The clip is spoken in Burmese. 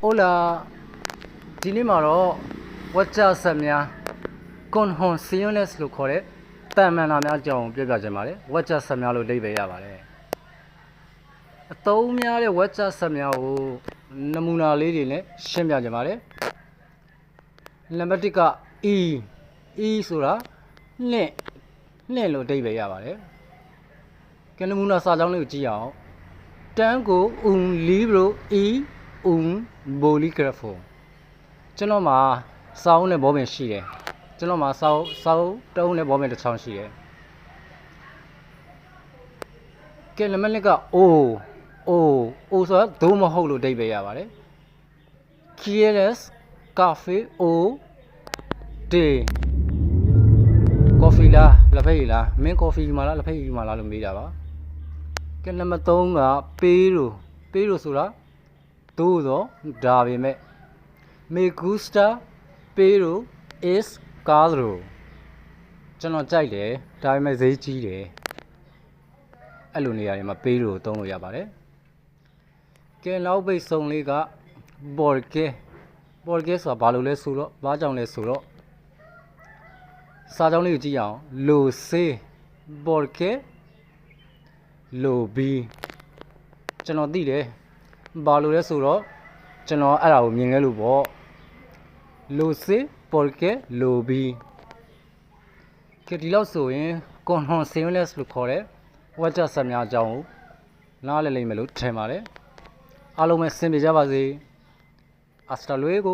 Hola,ဒီနေ့မှာတော့ဝက်ကျဆက်များကွန်ဟွန်စီယွန်လက်လို့ခေါ်တဲ့တန်မှန်တာများအကြောင်းပြောပြချင်ပါတယ်ဝက်ကျဆက်များလို့အဓိပ္ပာယ်ရပါတယ်အသုံးများတဲ့ဝက်ကျဆက်များကိုနမူနာလေးတွေနဲ့ရှင်းပြချင်ပါတယ်နံပါတ်1က E ဆိုတာနှင့်လို့အဓိပ္ပာယ်ရပါတယ်ကဲနမူနာစာကြောင်းလေးကိုကြည့်အောင် Tango un libro y un bolígrafo ကျွန်တော်မှာစာအုပ်နဲ့ဘောပင်ရှိတယ်ကျွန်တော်မှာစာအုပ်တအုပ်နဲ့ဘောပင်တစ်ချောင်းရှိတယ်ကဲနံပါတ်2က O ဆိုတာဒို့မဟုတ်လို့အဓိပ္ပာယ်ရပါတယ် Quieres café o té ကော်ဖီလားလက်ဖက်ရည်လားမင်းကော်ဖီမှာလားလက်ဖက်ရည်မှာလားလို့မေးတာပါကဲနံပါတ်3ကပေးလို့ဆိုတာသို့တော့ဒါပေမဲ့ Me gusta pero es caro ကျွန်တော်ကြိုက်တယ်ဒါပေမဲ့ဈေးကြီးတယ်အဲ့လိုနေရာတွေမှာပေးလို့သုံးလို့ရပါတယ်ကဲနောက်ပိတ်စုံလေးက porque ဆိုတာဘာလို့လဲဆိုတော့ဘာကြောင့်လဲဆိုတော့စာကြောင်းလေးကိုကြည့်အောင် lo sé porque lo vi ကျွန်တော်သိတယ်ဘာလို့လဲဆိုတော့ကျွန်တော်အဲ့ဒါကိုမြင်ခဲ့လို့ပေါ့ lo sé porque lo vi ကဲဒီလောက်ဆိုရင် conhon seamless လို့ခေါ်တဲ့ဝက်ကျဆက်များအကြောင်းကိုနားလည်လိမ့်မယ်လို့ထင်ပါတယ်အားလုံးပဲအဆင်ပြေကြပါစေ hasta luego